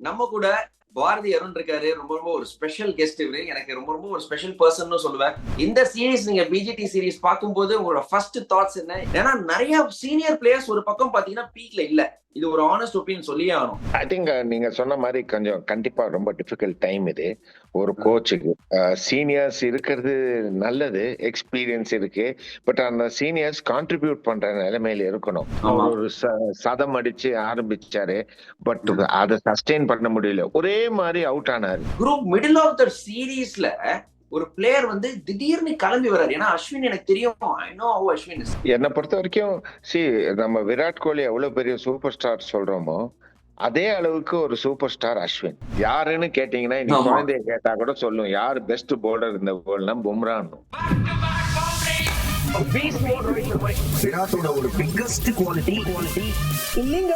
நம்ம கூட பாரதி அருண் இருக்காரு. ரொம்ப ரொம்ப ஒரு ஸ்பெஷல் கெஸ்ட் இவரு. எனக்கு ரொம்ப ரொம்ப ஒரு ஸ்பெஷல் பர்சன் சொல்லுவேன். இந்த சீரிஸ் நீங்க பிஜிடி சீரிஸ் பார்க்கும்போது உங்களோட ஃபர்ஸ்ட் தாட்ஸ் என்ன? ஏன்னா நிறைய சீனியர் பிளேயர்ஸ் ஒரு பக்கம் பாத்தீங்கன்னா பீக்ல இல்ல. இது ஒரு ஆனஸ்ட் ஒப்பீனியன் சொல்லியே ஆகணும். ஐ திங்க் நீங்க சொன்ன மாதிரி கொஞ்சம் கண்டிப்பா ரொம்ப டிஃபிகல்ட் டைம் இது ஒரு கோச்சுக்கு. சீனியர்ஸ் இருக்கிறது நல்லது, எக்ஸ்பீரியன்ஸ் இருக்கு. பட் அந்த சீனியர்ஸ் கான்ட்ரிபியூட் பண்ற நிலைமையில இருக்கணும். ஒரு சதம் அடிச்சு ஆரம்பிச்சாரு, பட் அதை சஸ்டெயின் பண்ண முடியல. ஒரே மாதிரி அவுட் ஆனாரு. குரூப் மிடில் ஆஃப் த சீரீஸ்ல ஒரு பிளேயர் வந்து திடீர்னு கிளம்பி வர்றாரு. ஏன்னா அஸ்வின் எனக்கு தெரியும். என்னை பொறுத்த வரைக்கும் நம்ம விராட் கோலி எவ்வளவு பெரிய சூப்பர் ஸ்டார் சொல்றோமோ அதே அளவுக்கு ஒரு சூப்பர் ஸ்டார் அஸ்வின். யாருன்னு கேட்டீங்கன்னா இந்த குழந்தைய கேட்டா கூட சொல்லும் யார் பெஸ்ட் பவுலர் இந்த வேர்ல்ட்னா பும்ரான்னு. விராட்டோட ஒரு பிக்கஸ்ட் குவாலிட்டி இல்லைங்க.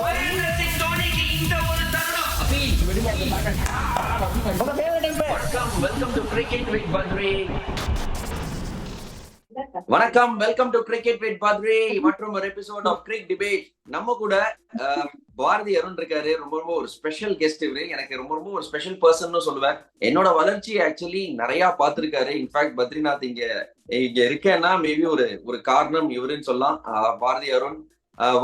வணக்கம், welcome to cricket with Badri மற்றும் ஒரு எபிசோட் ஆஃப் கிரிக் டிபேட். நம்ம கூட பாரதி அருண் இருக்காரு. ரொம்ப ரொம்ப ஒரு ஸ்பெஷல் கெஸ்ட் இவரு. எனக்கு ரொம்ப ரொம்ப ஒரு ஸ்பெஷல் பர்சன் சொல்லுவேன். என்னோட வளர்ச்சி ஆக்சுவலி நிறைய பார்த்திருக்காரு. இன்ஃபேக்ட் பத்ரிநாத் இங்க இருக்கேன்னா மேபி ஒரு காரணம் இவருன்னு சொல்லலாம். பாரதி அருண்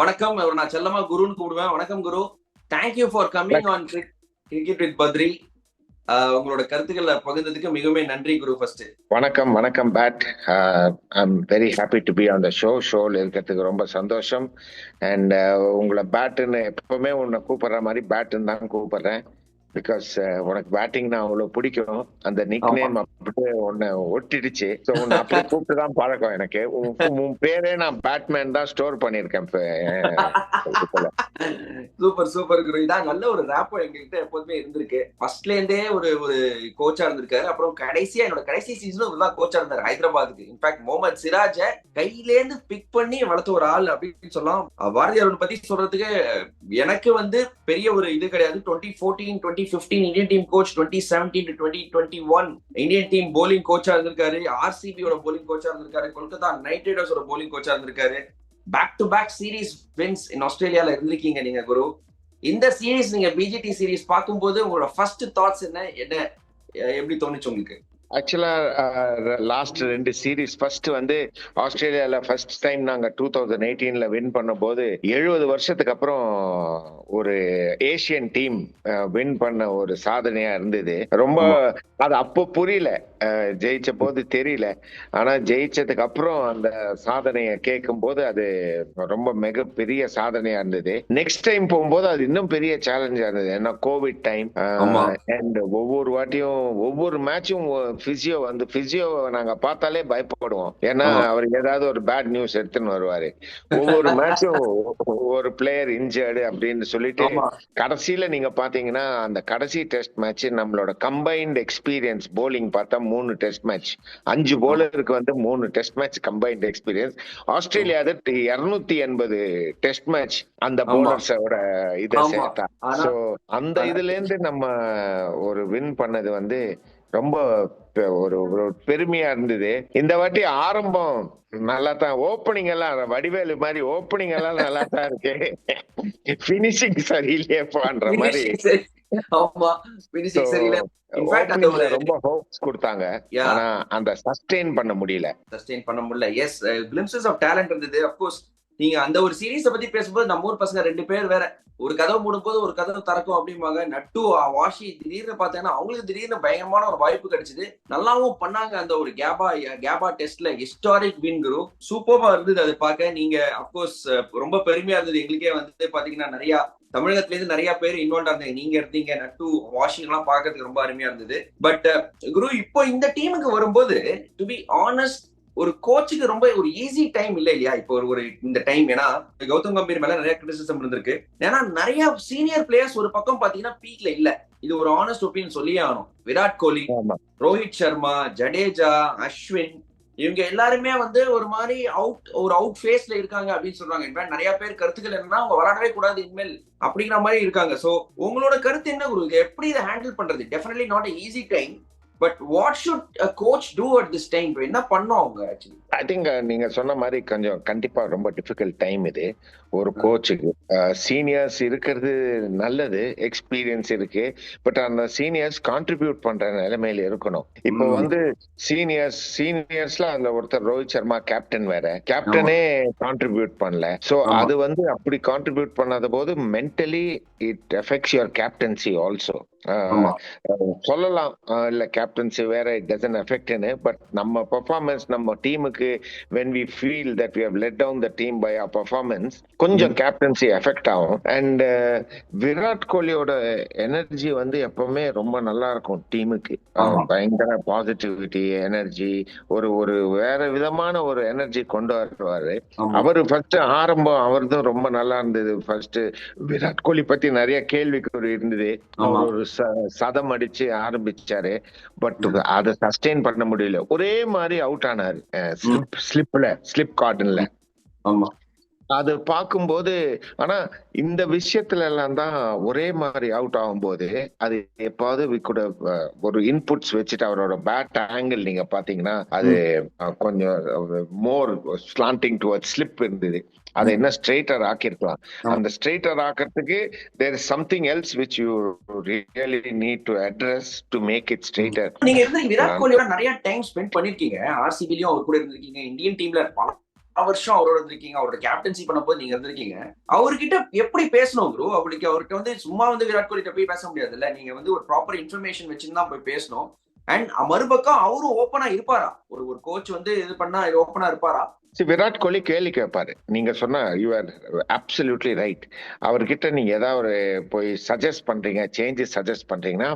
வணக்கம். அவர் நான் செல்லமா குருன்னு கூப்பிடுவேன். வணக்கம் Guru. Thank you for coming on cricket with Badri. உங்களோட கருத்துக்களை பகிர்ந்ததுக்கு மிகவும் நன்றி குரு. ஃபர்ஸ்ட் வணக்கம் பேட். I'm very happy to be on the ஷோல இருக்கிறதுக்கு ரொம்ப சந்தோஷம். அண்ட் உங்களை பேட்டுன்னு எப்பவுமே உன்னை கூப்பிடுற மாதிரி பேட்டுன்னு தான் கூப்பிடுறேன். பிகாஸ் உனக்கு பேட்டிங்னா அவ்வளவு பிடிக்கும். அந்த நிக் நேம் அப்படியே உன்னை ஒட்டிடுச்சு. ஸோ உன்னை அப்படியே கூப்பிட்டு தான் பழக்கம் எனக்கு. உன் பேரே நான் பேட்மேன் தான் ஸ்டோர் பண்ணிருக்கேன். சூப்பர் சூப்பர் குரு. இதான் நல்ல ஒரு ரேப்போ எங்ககிட்ட எப்போதுமே இருந்திருக்கு. ஃபர்ஸ்ட்ல இருந்தே ஒரு கோச்சா இருந்திருக்காரு. அப்புறம் என்னோட கடைசி சீசனும் தான் கோச்சா இருந்தாரு ஹைதராபாத்துக்கு. இன்ஃபேக்ட் முகமது சிராஜ கையில இருந்து பிக் பண்ணி வளர்த்த ஒரு ஆள் அப்படின்னு சொல்லலாம். பாரதி அருண் பத்தி சொல்றதுக்கு எனக்கு வந்து பெரிய ஒரு இது கிடையாது. 2014 2015 Indian team coach, 2017 to 2021 Indian team bowling கோச்சா இருந்திருக்காரு. ஆர்சிபியோட போலிங் கோச்சா இருந்திருக்காரு. கொல்கத்தா நைட் ரைடர்ஸோட போலிங் கோச்சா இருந்திருக்காரு. Back to back series wins in ஆஸ்திரேலியால இருந்திருக்கீங்க நீங்க குரு. இந்த சீரீஸ் நீங்க பிஜிடி சீரீஸ் பார்க்கும்போது உங்களோட ஃபர்ஸ்ட் தாட்ஸ் என்ன எப்படி தோணுச்சு உங்களுக்கு? ஆக்சுவலா லாஸ்ட் 2 சீரீஸ் ஃபர்ஸ்ட் வந்து ஆஸ்திரேலியால ஃபர்ஸ்ட் டைம் நாங்க 2018 வின் பண்ணும் போது 70 வருஷத்துக்கு அப்புறம் ஒரு ஏசியன் டீம் வின் பண்ண ஒரு சாதனையா இருந்தது. ரொம்ப அது அப்போ புரியல, ஜெயிச்ச போது தெரியல. ஆனா ஜெயிச்சதுக்கு அப்புறம் அந்த சாதனையை கேட்கும் போது அது ரொம்ப மிகப்பெரிய சாதனையா இருந்தது. நெக்ஸ்ட் டைம் போகும்போது அது இன்னும் பெரிய சேலஞ்சா இருந்தது. ஏன்னா கோவிட் டைம் அண்ட் ஒவ்வொரு வாட்டியும் ஒவ்வொரு மேட்சும் பிசியோ நாங்க பார்த்தாலே பயப்படுவோம். ஏன்னா அவர் ஏதாவது ஒரு பேட் நியூஸ் எடுத்துன்னு வருவாரு. ஒவ்வொரு மேட்சும் ஒரு பிளேயர் இன்ஜர்டு அப்படின்னு சொல்லிட்டு கடைசியில நீங்க பாத்தீங்கன்னா அந்த கடைசி டெஸ்ட் மேட்ச் நம்மளோட கம்பைன்ட் எக்ஸ்பீரியன்ஸ் போலிங் பார்த்தா 3 டெஸ்ட் மேட்ச், 5 போலருக்கு வந்து 3 test match combined experience. Australia 280 test match அந்த போலர்ஸோட இதை சேர்த்தா. சோ அந்த இதுல இருந்து நம்ம ஒரு வின் பண்ணது வந்து ரொம்ப ஒரு பெருமையா இருந்தது. இந்த வாட்டி ஆரம்பம் நல்லா தான், ஓப்பனிங் எல்லாம் வடிவேலு மாதிரி ஓப்பனிங் எல்லாம் நல்லா தான் இருக்கு. பினிஷிங் சரியில்லையே பண்ற மாதிரி ரொம்ப ஹோப்ஸ் கொடுத்தாங்க. ஆனா அந்த சஸ்டெயின் பண்ண முடியல. எஸ், கிளிம்சஸ் ஆஃப் டேலண்ட் இருந்தது. ஆஃப் கோர்ஸ் நீங்க அந்த ஒரு சீரீஸை பத்தி பேசும்போது நம்ம ஊர் பசங்க 2 பேர் வேற ஒரு கதவு மூடும் போது ஒரு கதவு திறக்கும் அப்படிம்பாங்க. நட்டு வாஷி திடீர்னு பார்த்தீங்கன்னா அவங்களுக்கு திடீர்னு பயங்கரமான ஒரு வாய்ப்பு கிடைச்சது. நல்லாவும் பண்ணாங்க. அந்த ஒரு கேபா டெஸ்ட்ல ஹிஸ்டாரிக் வின் குரு. சூப்பர்வா இருந்தது அது பார்க்க. நீங்க அப்கோர்ஸ் ரொம்ப பெருமையா இருந்தது. எங்களுக்கே வந்து பாத்தீங்கன்னா நிறைய தமிழகத்துல இருந்து நிறைய பேர் இன்வால்வ் இருந்தாங்க. நீங்க இருந்தீங்க, நட்டு வாஷிங் எல்லாம் பாக்குறதுக்கு ரொம்ப அருமையா இருந்தது. பட் குரு இப்போ இந்த டீமுக்கு வரும்போது டு பி ஆனஸ்ட் ஒரு கோச்சுக்கு ரொம்ப ஒரு ஈஸி டைம் இல்ல இல்லையா இப்போ ஒரு இந்த டைம்? ஏன்னா கௌதம் கம்பீர் மேல நிறைய கிரிட்டிசிசம் இருந்திருக்கு. ஏன்னா நிறைய சீனியர் பிளேயர்ஸ் ஒரு பக்கம் பாத்தீங்கன்னா பீக்ல இல்ல. இது ஒரு ஆனஸ்ட் ஒப்பீனியன் சொல்லியே ஆகணும். விராட் கோலி, ரோஹித் சர்மா, ஜடேஜா, அஸ்வின் இவங்க எல்லாருமே வந்து ஒரு மாதிரி அவுட் ஃபேஸ்ல இருக்காங்க அப்படின்னு சொல்றாங்க. இன்ஃபேக்ட் நிறைய பேர் கருத்துக்கள் என்னன்னா அவங்க விளையாடவே கூடாது இனிமேல் அப்படிங்கிற மாதிரி இருக்காங்க. சோ உங்களோட கருத்து என்ன குரு? எப்படி இதை ஹேண்டில் பண்றது? Definitely not easy time. But what should a coach do at this time? என்ன பண்ணோம் அவங்க ஆக்சுவலி? ஐ திங்க் நீங்க சொன்ன மாதிரி கொஞ்சம் கண்டிப்பா ரொம்ப டிஃபிகல்ட் டைம் இது ஒரு கோச்சுக்கு. சீனியர்ஸ் இருக்கிறது நல்லது, எக்ஸ்பீரியன்ஸ் இருக்கு, பட் அந்த சீனியர்ஸ் கான்ட்ரிபியூட் பண்ற நிலைமையில இருக்கணும். இப்போ வந்து சீனியர்ஸ்ல அந்த ஒருத்தர் ரோஹித் சர்மா கேப்டன் வேற, கேப்டனே கான்ட்ரிபியூட் பண்ணல. சோ அது வந்து அப்படி கான்ட்ரிபியூட் பண்ணாத போது mentally it effects your captaincy also. சொல்லலாம் இல்ல கேப்டன்சி வேற இட் டசன்ட் எஃபெக்ட்னு, பட் நம்ம பெர்ஃபார்மன்ஸ் நம்ம டீமுக்கு when we feel that we have let down the team by our performance கொஞ்சம் கேப்டன்சி எஃபெக்ட் ஆகும். அண்ட் விராட் கோலியோட எனர்ஜி வந்து எப்பவுமே ரொம்ப நல்லா இருக்கும் டீமுக்கு. பயங்கர பாசிட்டிவிட்டி எனர்ஜி, ஒரு ஒரு வேற விதமான ஒரு எனர்ஜி கொண்டு வருவாரு. அவரு ஃபர்ஸ்ட் ஆரம்பம் அவர்தான் ரொம்ப நல்லா இருந்தது. ஃபர்ஸ்ட் விராட் கோலி பத்தி நிறைய கேள்விக்குறி இருந்தது. ஒரு சதம் அடிச்சு ஆரம்பிச்சாரு, பட் அதை சஸ்டெயின் பண்ண முடியல. ஒரே மாதிரி அவுட் ஆனாரு ஸ்லிப் கார்டன்ல. அது பார்க்கும்போது, ஆனா இந்த விஷயத்துல எல்லாம் தான் ஒரே மாதிரி அவுட் ஆகும்போது அது எப்பாவது கூட ஒரு இன்புட்ஸ் வச்சுட்டு அவரோட பேட் ஆங்கிள் நீங்க பாத்தீங்கன்னா அது கொஞ்சம் மோர் ஸ்லாண்டிங் டுவர்ட்ஸ் ஸ்லிப் இருந்தது. அதை என்ன ஸ்ட்ரெயிட்டர் ஆக்கிருக்கலாம். அந்த ஸ்ட்ரெயிட்டர் ஆக்கிறதுக்கு there is something else which you really need to address to make it straighter. நீங்க விராட் கோலியோட நிறைய டைம் ஸ்பெண்ட் பண்ணிருக்கீங்க, ஆர்சிபிலயும் அவர் கூட இருந்திருக்கீங்க, இந்தியன் டீம்ல வருஷம் அவரோட இருந்திருக்கீங்க, அவரோட கேப்டன்சி பண்ண போது நீங்க இருந்திருக்கீங்க. அவர்கிட்ட எப்படி பேசணும் ப்ரோ? அவர்கிட்ட வந்து சும்மா வந்து விராட் கோலி போய் பேச முடியாது இல்ல, நீங்க வந்து ஒரு ப்ராப்பர் இன்ஃபர்மேஷன் வச்சுதான் போய் பேசணும். அண்ட் மறுபக்கம் அவரும் ஓப்பனா இருப்பாரா? ஒரு கோச் வந்து இது பண்ணா ஓப்பனா இருப்பாரா? விராட் கோலி கேள்வி கேட்பாரு. நீங்க சொன்ன யூ ஆர் அப்சல்யூட்லி ரைட். அவர்கிட்ட நீங்க ஏதாவது போய் சஜஸ்ட் பண்றீங்க, சேஞ்சஸ் சஜஸ்ட் பண்றீங்கன்னா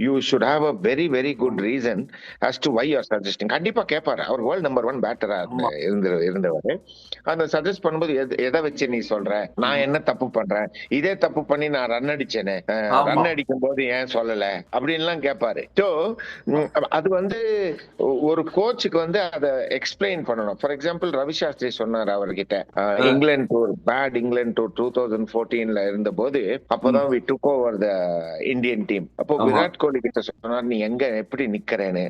you should have a very very good reason as to why you are suggesting. கண்டிப்பா கேட்பாரு. அவர் வேர்ல்ட் நம்பர் 1 பேட்டரா இருந்தவர். அந்த சஜஸ்ட் பண்ணும்போது எதை வச்சு நீ சொல்ற, நான் என்ன தப்பு பண்றேன், இதே தப்பு பண்ணி நான் ரன் அடிச்சேனே, ரன் அடிக்கும் போது ஏன் சொல்லல அப்படின்லாம் கேட்பாரு. ஸோ அது வந்து ஒரு கோச்சுக்கு வந்து அதை எக்ஸ்பிளைன் பண்ணணும். ஃபார் எக்ஸாம்பிள் ரவி சாஸ்திரி சொன்னார் அவர்கிட்ட England tour, bad England tour 2014 இருந்த போது, அப்போதான் we took over the Indian team. அப்போ விராட் கோலி கிட்ட சொன்னார், நீ எங்க எப்படி நிக்கிறேன்னு,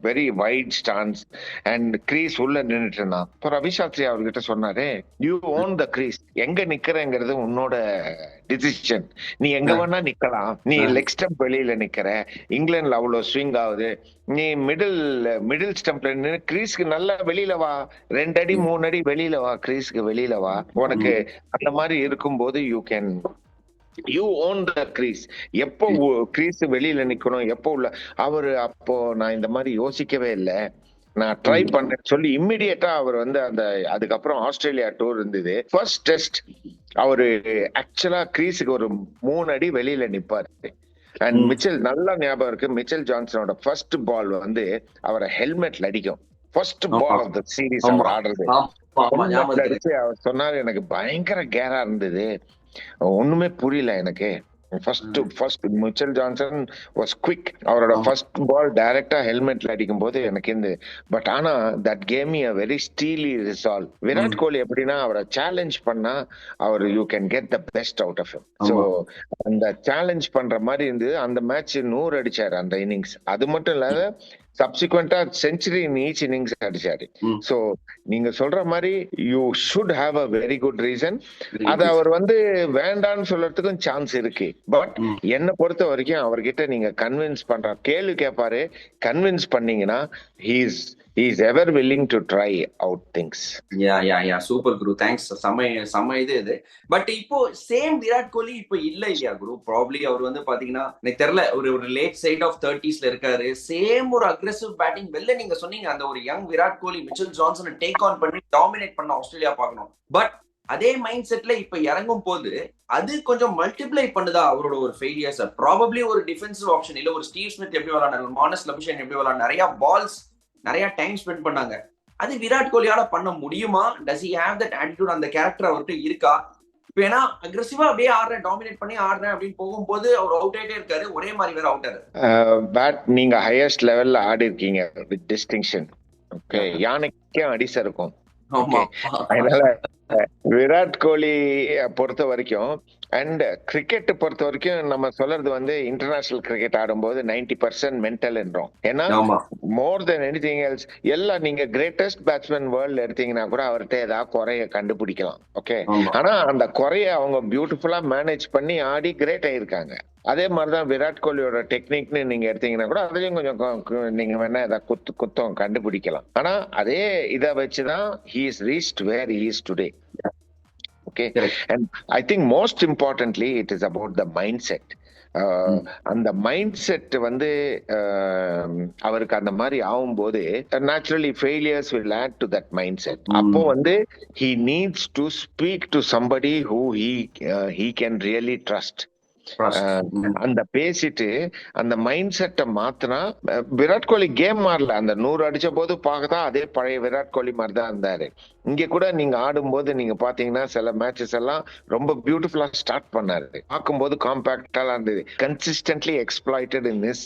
very wide stance and crease உள்ள நின்னுட்டு இருந்தான். இப்போ ரவி சாஸ்திரி அவர்கிட்ட சொன்னாரு, யூ ஓன் த கிரீஸ், எங்க நிக்கிறேங்கிறது உன்னோட டிசிஷன், நீ எங்க வேணா நிக்கலாம், நீ லெக் ஸ்டம்ப் வெளியில நிக்கிற, இங்கிலாந்துல அவ்வளவு ஸ்விங் ஆகுது, நீ மிடில் ஸ்டம்ப்ல நின்று கிரீஸ்க்கு நல்லா வெளியில வா, 2 அடி 3 அடி வெளியில வா, கிரீஸ்க்கு வெளியில வா. உனக்கு அந்த மாதிரி இருக்கும்போது யூ ஓன் த கிரீஸ். எப்போ கிரீஸ் வெளியில நிக்கணும், எப்போ உள்ள அவரு. அப்போ நான் இந்த மாதிரி யோசிக்கவே இல்லை, நான் ட்ரை பண்றேன்னு சொல்லி இம்மிடியேட்டா அவர் வந்து அதுக்கப்புறம் ஆஸ்திரேலியா டூர் இருந்தது. ஃபர்ஸ்ட் டெஸ்ட் அவரு ஆக்சுவலா கிரீஸுக்கு ஒரு 3 அடி வெளியில நிப்பாரு. அண்ட் மிச்சல் நல்லா ஞாபகம் இருக்கு, மிச்சல் ஜான்சனோட ஃபர்ஸ்ட் பால் வந்து அவரை ஹெல்மெட்ல அடிக்கும். First ball of the series அவர் ஆடுறது அடிச்சு அவர் சொன்னாரு, எனக்கு பயங்கர கேரா இருந்தது, ஒண்ணுமே புரியல எனக்கு. First Mitchell Johnson was quick. அவரோட ஃபர்ஸ்ட் பால் டைரக்டா ஹெல்மெட்ல அடிக்கும் போது எனக்கு இந்த பட் ஆனா that came me a very steely resolve. Virat Kohli எப்படின்னா அவரை சேலஞ்ச் பண்ணா அவர் you can get the best out of him. So அந்த சேலஞ்ச் பண்ற மாதிரி இருந்தது. அந்த மேட்ச் 100 அடிச்சாரு அந்த இன்னிங்ஸ். அது மட்டும் இல்லாத சப்சிக்வெண்டா செஞ்சுரி இன் ஈச் இன்னிங்ஸ் அடிச்சாரு. சோ நீங்க சொல்ற மாதிரி you should have a very good reason. அது அவர் வந்து வேண்டான்னு சொல்றதுக்கும் சான்ஸ் இருக்கு. பட் என்ன பொறுத்த வரைக்கும் அவர்கிட்ட நீங்க கன்வின்ஸ் பண்ற கேள்வி கேட்பாரு, கன்வின்ஸ் பண்ணீங்கன்னா he is ever willing to try out things. Yeah super guru, thanks. சம இது பட் இப்போ சேம் விராட் கோலி இப்போ இல்ல இல்லையா குரு? ப்ராபப்லி அவர் வந்து பாத்தீங்கன்னா எனக்கு தெரியல, ஒரு லேட் சைட் ஆஃப் 30s இருக்காரு. சேம் ஒரு அக்ரெசிவ் பேட்டிங் வெளில நீங்க சொன்னீங்க, அந்த ஒரு யங் விராட் கோலி மிச்சல் ஜான்சனை டேக் ஆன் பண்ணி டாமினேட் பண்ண ஆஸ்திரேலியா பார்க்கணும். பட் அதே மைண்ட் செட்ல இப்ப இறங்கும் போது அது கொஞ்சம் மல்டிப்ளை பண்ணுதா அவரோட ஒரு ஃபெயிலியர்ஸ்? ப்ராபப்லி ஒரு டிஃபென்சிவ் ஆப்ஷன் இல்ல, ஒரு ஸ்டீவ் ஸ்மித் எப்படி விளையாடுறாங்க, மானஸ் லபிஷன் எப்படி விளையாடுறாங்க, நிறைய பால்ஸ் நிறைய டைம் ஸ்பெண்ட் பண்ணாங்க. அது விராட் கோலியால பண்ண முடியுமா? Does he have that attitude? அந்த கேரக்டர் அவர்கிட்ட இருக்கா? இப்ப ஏன்னா அக்ரெசிவா அப்படியே ஆடுறேன், டாமினேட் பண்ணி ஆடுறேன் அப்படின்னு போகும்போது அவர் அவுட் ஆயிட்டே இருக்காரு, ஒரே மாதிரி வேற அவுட் ஆகுது. பேட் நீங்க ஹையஸ்ட் லெவல்ல ஆடி இருக்கீங்க வித் டிஸ்டிங்ஷன். ஓகே, யானைக்கே அடிச இருக்கும். அதனால விராட் கோலி பொறுத்த வரைக்கும் அண்ட் கிரிக்கெட் பொறுத்த வரைக்கும் நம்ம சொல்றது வந்து இன்டர்நேஷனல் கிரிக்கெட் ஆடும்போது 90% மென்டல் என்றோம். ஏன்னா மோர் தென் எனிதிங் எல்ஸ் எல்லாம் நீங்க கிரேட்டஸ்ட் பேட்ஸ்மேன் வேர்ல்ட் எடுத்தீங்கன்னா கூட அவர்கிட்ட ஏதாவது குறைய கண்டுபிடிக்கலாம். ஓகே, ஆனா அந்த குறைய அவங்க பியூட்டிஃபுல்லா மேனேஜ் பண்ணி ஆடி கிரேட் ஆயிருக்காங்க. அதே மாதிரிதான் விராட் கோலியோட டெக்னிக்னு நீங்க எடுத்தீங்கன்னா கூட அதுலயும் கொஞ்சம் நீங்க வேணா ஏதாவது குத்தம் கண்டுபிடிக்கலாம். ஆனா அதே இதை வச்சுதான் he is reached where he is today. Okay, and I think most importantly it is about the mindset. அந்த மைண்ட் செட் வந்து அவருக்கு அந்த மாதிரி ஆகும்போது naturally failures will add to that mind set. அப்போ வந்து he needs to speak to somebody who he can really trust. அந்த பேசிட்டு அந்த மைண்ட் செட்டை மாத்தினா விராட் கோலி கேம் மாறல. அந்த 100 அடிச்ச போது பார்க்கதான் அதே பழைய விராட் கோலி மாதிரி தான் இருந்தாரு. இங்க கூட நீங்க ஆடும்போது நீங்க பாத்தீங்கன்னா சில மேட்சஸ் எல்லாம் ரொம்ப பியூட்டிஃபுல்லா ஸ்டார்ட் பண்ணாரு. பார்க்கும்போது காம்பாக்டா இருந்தது. Consistently exploited in this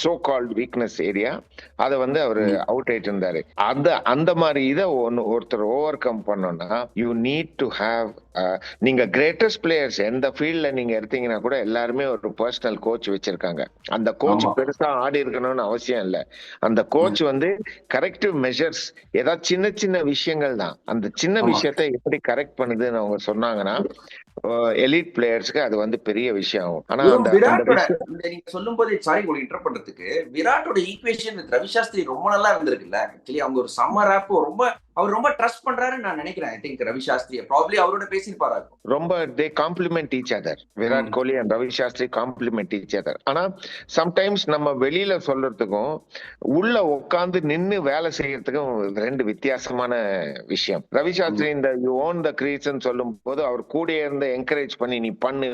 so called weakness area. அதை வந்து அவரு அவுட் ஆயிட்டு இருந்தாரு. அந்த மாதிரி இதை ஒருத்தர் ஓவர் கம் பண்ணோம்னா யூ நீட் டு ஹாவ் நீங்க கிரேட்டஸ்ட் பிளேயர்ஸ் எந்த ஃபீல்ட்ல நீங்க எடுத்தீங்கன்னா கூட எல்லாருமே ஒரு பர்சனல் கோச் வச்சிருக்காங்க. அந்த கோச் பெருசா ஆடி இருக்கணும்னு அவசியம் இல்லை. அந்த கோச் வந்து கரெக்டிவ் மெஷர்ஸ் ஏதாவது சின்ன சின்ன விஷயங்கள் தான். அந்த சின்ன விஷயத்தை எப்படி கரெக்ட் பண்ணுதுன்னு அவங்க சொன்னாங்கன்னா எலிட் பிளேயர்ஸ்க்கு அது வந்து பெரிய விஷயம் ஆகும். ஆனா நீங்க சொல்லும் போது சாரி உங்களுக்கு இன்டர் பண்றதுக்கு விராட்டோட ஈக்குவேஷன் வித் ரவி சாஸ்திரி ரொம்ப நல்லா இருந்திருக்குல்ல. ஆக்சுவலி அவங்க ஒரு சம்மர் ஆப் அவர் ரொம்ப ட்ரஸ்ட் பண்றாருன்னு நான் நினைக்கிறேன். I think Ravi Shastri probably அவரோட பேசியிருப்பாரு. ரொம்ப they compliment each other. Virat Kohli and Ravi Shastri compliment each other. ஆனா சம்டைம்ஸ் நம்ம வெளியில சொல்றதுக்கும் உள்ள உட்காந்து நின்னு வேலை செய்யறதுக்கும் ரெண்டு வித்தியாசமான விஷயம். ரவி சாஸ்திரி இந்த யூ ஓன் த கிரீஸ் சொல்லும் போது அவர் கூட இருந்து என்கரேஜ் பண்ணி நீ பண்ணு,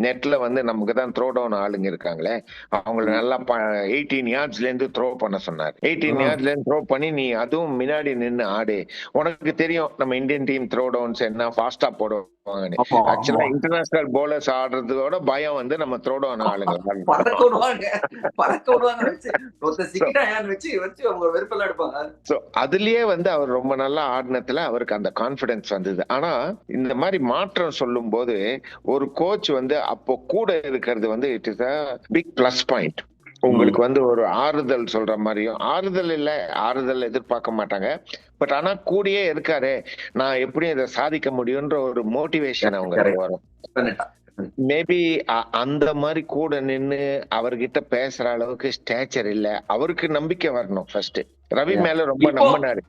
நெட்ல வந்து நமக்கு தான் த்ரோ டவுன் ஆளுங்க இருக்காங்களே அவங்கள நல்லா 18 yardsல இருந்து த்ரோ பண்ண சொன்னார். 18 yardsல இருந்து த்ரோ பண்ணி நீ அதுவும் முன்னாடி நின்னு ஆடு. உனக்கு தெரியும் நம்ம இந்தியன் டீம் த்ரோ டவுன்ஸ் என்ன ஃபாஸ்டா போடுவாங்க. ஆக்சுவலா இன்டர்நேஷனல் பவுலர்ஸ் ஆடுறதோட பயம் வந்து நம்ம த்ரோ டவுன் ஆளுங்க அதுலயே வந்து அவர் ரொம்ப நல்லா ஆடினதுல அவருக்கு அந்த கான்பிடன்ஸ் வந்தது. ஆனா இந்த மாதிரி மாற்றம் சொல்லும் போது ஒரு கோச் வந்து அப்போ கூட இருக்கிறது வந்து it is a big plus point. உங்களுக்கு வந்து ஒரு ஆறுதல் சொல்ற மாதிரியும் ஆறுதல் எதிர்பார்க்க மாட்டாங்க. பட் ஆனா கூடயே இருக்காரு, நான் எப்படியும் இதை சாதிக்க முடியும்ன்ற ஒரு மோட்டிவேஷன் அவங்களுக்கு வரும். மேபி அந்த மாதிரி கூட நின்னு அவர்கிட்ட பேசுற அளவுக்கு ஸ்டேச்சர் இல்ல. அவருக்கு நம்பிக்கை வரணும் ஃபர்ஸ்ட். ரவி மேல ரொம்ப நம்பினாரு.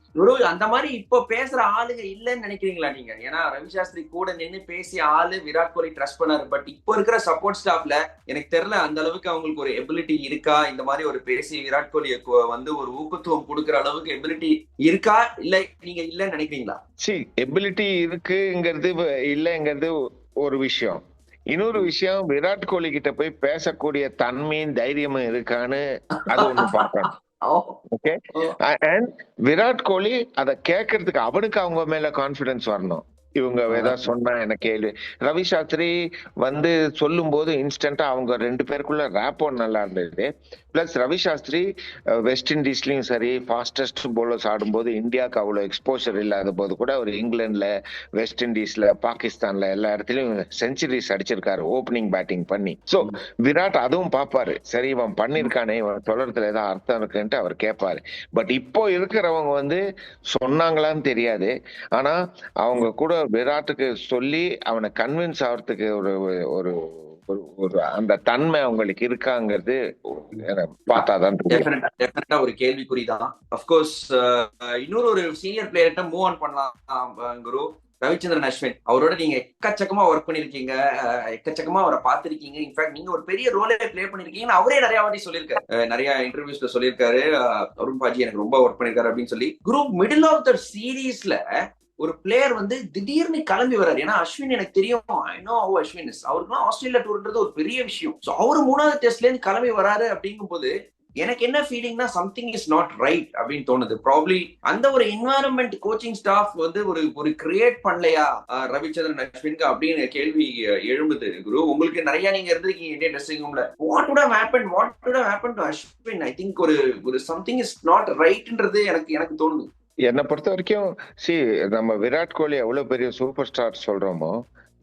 அந்த மாதிரி இப்போ பேசுற ஆளுங்க இல்லன்னு நினைக்கிறீங்களா நீங்க? ஏன்னா ரவி சாஸ்திரி கூட நின்னு பேசிய ஆளு விராட் கோலி ட்ரஸ்ட் பண்ணாரு. பட் இப்போ இருக்கிற சப்போர்ட் ஸ்டாஃப்ல எனக்கு தெரியல அந்த அளவுக்கு அவங்களுக்கு ஒரு எபிலிட்டி இருக்கா. இந்த மாதிரி ஒரு பேசி விராட் கோலி வந்து ஒரு ஊக்கத்துவம் கொடுக்குற அளவுக்கு எபிலிட்டி இருக்கா இல்ல நீங்க இல்லன்னு நினைக்கிறீங்களா? எபிலிட்டி இருக்குங்கிறது இல்லங்கிறது ஒரு விஷயம். இன்னொரு விஷயம், விராட் கோலி கிட்ட போய் பேசக்கூடிய தன்மையும் தைரியமும் இருக்கான்னு அது ஒண்ணு பார்க்கணும். ஓகே, அண்ட் விராட் கோலி அதை கேட்கறதுக்கு அவனுக்கு அவங்க மேல கான்பிடன்ஸ் வரணும். இவங்க ஏதாவது சொன்னா எனக்கு கேள்வி. ரவி சாஸ்திரி வந்து சொல்லும் போது இன்ஸ்டன்டா அவங்க ரெண்டு பேருக்குள்ள ரேப்போ நல்லா இருந்தது. பிளஸ் ரவி சாஸ்திரி வெஸ்ட் இண்டீஸ்லயும் சரி ஃபாஸ்டஸ்ட் போலர்ஸ் ஆடும்போது இந்தியாவுக்கு அவ்வளவு எக்ஸ்போஷர் இல்லாத போது கூட அவர் இங்கிலாந்துல, வெஸ்ட் இண்டீஸ்ல, பாகிஸ்தான்ல எல்லா இடத்துலயும் செஞ்சுரிஸ் அடிச்சிருக்காரு ஓப்பனிங் பேட்டிங் பண்ணி. சோ விராட் அதுவும் பாப்பாரு. சரி இவன் பண்ணிருக்கானே, இவன் தொடர்த்துல ஏதாவது அர்த்தம் இருக்குன்ட்டு அவர் கேட்பாரு. பட் இப்போ இருக்கிறவங்க வந்து சொன்னாங்களான்னு தெரியாது. ஆனா அவங்க கூட விராட்டுக்கு சொல்லி அவனை கன்வின்ஸ் ஆகிறதுக்கு ஒரு ஒரு அந்த தன்மை அவங்களுக்கு இருக்காங்கிறது பார்த்தாதான் ஒரு கேள்விக்குறிதான். அப்கோர்ஸ் இன்னொரு ஒரு சீனியர் பிளேயர்கிட்ட மூவ் ஆன் பண்ணலாம் குரு. ரவிச்சந்திரன் அஸ்வின், அவரோட நீங்க எக்கச்சக்கமா ஒர்க் பண்ணிருக்கீங்க, எக்கச்சக்கமா அவரை பார்த்திருக்கீங்க. இன்ஃபேக்ட் நீங்க ஒரு பெரிய ரோலே பிளே பண்ணிருக்கீங்கன்னு அவரே நிறைய வாட்டி சொல்லியிருக்காரு, நிறைய இன்டர்வியூஸ்ல சொல்லியிருக்காரு. அருண் பாஜி எனக்கு ரொம்ப ஒர்க் பண்ணிருக்காரு அப்படின்னு சொல்லி. குரூப் மிடில் ஆஃப் த சீரீஸ்ல ஒரு பிளேயர் வந்து திடீர்னு கிளம்பி வர்றாரு. ஏன்னா அஸ்வின் எனக்கு தெரியும், I know how Ashwin is. அவருக்குலாம் ஆஸ்திரேலியா டூர்ன்றது ஒரு பெரிய விஷயம். ஸோ அவரு 3வது டெஸ்ட்ல இருந்து கிளம்பி வராரு அப்படிங்கும் போது எனக்கு என்ன ஃபீலிங்னா சம்திங் இஸ் நாட் ரைட் அப்படின்னு தோணுது. ப்ராப்ளி அந்த ஒரு என்வாயரன்மெண்ட் கோச்சிங் ஸ்டாஃப் வந்து ஒரு கிரியேட் பண்ணலையா ரவிச்சந்திரன் அஸ்வினுக்கு அப்படின்னு கேள்வி எழும்புது. குரு, உங்களுக்கு நிறைய நீங்க இருந்திருக்கீங்க இந்தியன் ட்ரெஸ்ஸிங் ரூம்ல. What would have happen to Ashwin? I think ஒரு சம்திங் இஸ் நாட் ரைட்ன்றது எனக்கு தோணுது. என்னை பொறுத்த வரைக்கும் நம்ம விராட் கோலி எவ்வளவு பெரிய சூப்பர் ஸ்டார் சொல்றோமோ,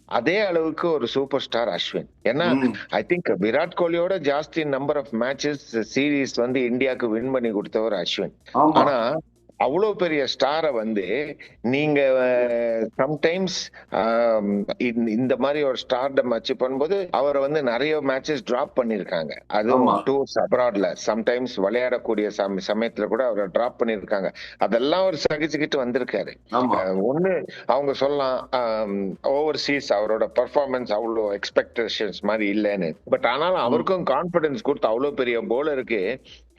அதே அளவுக்கு ஒரு சூப்பர் ஸ்டார் அஸ்வின். ஏன்னா ஐ திங்க் விராட் கோலியோட ஜாஸ்தி நம்பர் ஆஃப் மேட்சஸ் சீரீஸ் வந்து இந்தியாவுக்கு வின் பண்ணி கொடுத்தவர் அஸ்வின். ஆனா அவ்வளவு பெரிய ஸ்டாரை வந்து நீங்க சம்டைம்ஸ் இந்த மாதிரி ஒரு ஸ்டார்டம் அச்சீவ் பண்ணும்போது அவரை வந்து நிறைய மேட்சஸ் டிராப் பண்ணிருக்காங்க. அதுவும் டூர்ஸ் அப்ராட்ல சம்டைம்ஸ் விளையாடக்கூடிய சமயத்துல கூட அவரை டிராப் பண்ணிருக்காங்க. அதெல்லாம் அவர் சகிச்சுக்கிட்டு வந்திருக்காரு. ஒண்ணு அவங்க சொல்லலாம் ஓவர்சீஸ் அவரோட பெர்ஃபார்மன்ஸ் அவ்வளோ எக்ஸ்பெக்டேஷன்ஸ் மாதிரி இல்லைன்னு. பட் ஆனாலும் அவருக்கும் கான்பிடன்ஸ் கொடுத்து அவ்வளவு பெரிய போலருக்கு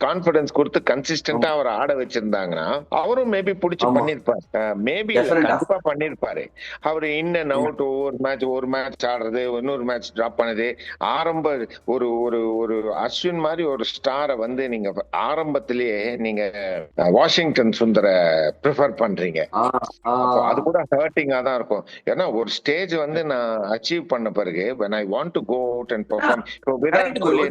கான்பிடன்ஸ் கொடுத்து கன்சிஸ்டன்டா அவர் ஆட வச்சிருந்தாங்கன்னா அவரும் மேபி புடிச்சு பண்ணிருப்பாரு. மேபி கண்டிப்பா பண்ணிருப்பாரு. அவரு இன் அண்ட் அவுட் ஒரு மேட்ச் ஆடுறது, இன்னொரு மேட்ச் டிராப் பண்ணது. ஆரம்ப ஒரு ஒரு ஒரு அஸ்வின் மாதிரி ஒரு ஸ்டாரை வந்து நீங்க ஆரம்பத்திலேயே நீங்க வாஷிங்டன் சுந்தர ப்ரிஃபர் பண்றீங்க. அது கூட ஹர்ட்டிங்கா தான் இருக்கும். ஏன்னா ஒரு ஸ்டேஜ் வந்து நான் அச்சீவ் பண்ண பிறகு when I want to go out and perform. Virat Kohli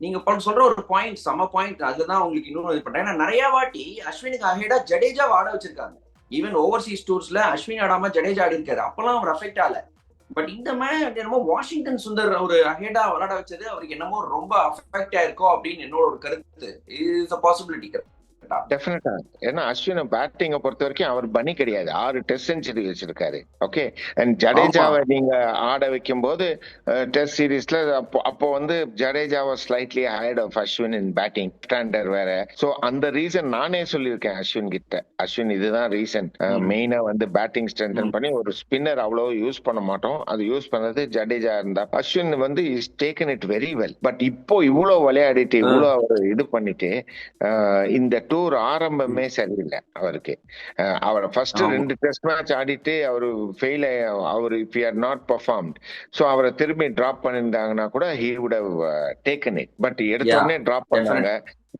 நீங்க சொல்ற ஒரு பாயிண்ட் சம பாயிண்ட். அதுதான் உங்களுக்கு இன்னொரு பண்றேன். நிறைய வாட்டி அஸ்வினுக்கு அஹெடா ஜடேஜா ஆட வச்சிருக்காங்க. ஈவன் ஓவர்சீஸ் டூர்ஸ்ல அஸ்வின் ஆடாம ஜடேஜா ஆடி இருக்காரு. அப்பெல்லாம் அவர் அஃபெக்ட் ஆகல. பட் இந்த மேட்ச் என்னமோ வாஷிங்டன் சுந்தர் ஒரு அஹெடா விளையாட வச்சது அவருக்கு என்னமோ ரொம்ப அஃபெக்ட் ஆயிருக்கோ அப்படின்னு என்னோட ஒரு கருத்து. Is a possibility. டெஃபினட்டா. ஏன்னா அஸ்வினை பேட்டிங்கை பொறுத்த வரைக்கும் அவர் பனி கிடையாது. 6 டெஸ்ட் செஞ்சுரி வச்சிருக்காரு. ஓகே. அண்ட் ஜடேஜாவை நீங்க ஆட வைக்கும் போது டெஸ்ட் சீரீஸ்ல அப்போ வந்து ஜடேஜாவை slightly higher of Ashwin in batting standard வேற. சோ அந்த ரீசன் நானே சொல்லியிருக்கேன் அஸ்வின் கிட்ட. அஸ்வின் இதுதான் ரீசன். மெயினா வந்து பேட்டிங் ஸ்ட்ரென்தன் பண்ணி ஒரு ஸ்பின்னர் அவ்வளவு யூஸ் பண்ண மாட்டோம். அது யூஸ் பண்ணது ஜடேஜா இருந்தா. அஸ்வின் வந்து is taken it very well. But இப்போ இவ்வளவு விளையாடிட்டு இவ்வளவு அவர் இது பண்ணிட்டு இந்த டூர் ஆரம்பமே சரியில்லை அவருக்கு. அவர் ஃபர்ஸ்ட் 2 டெஸ்ட் மேட்ச் ஆடிட்டு அவரு ஃபெயில் அவர் if he had not performed. So அவரை திரும்பி டிராப் பண்ணிருந்தாங்கன்னா கூட he would have taken it. But எடுத்த உடனே டிராப் பண்ணாங்க.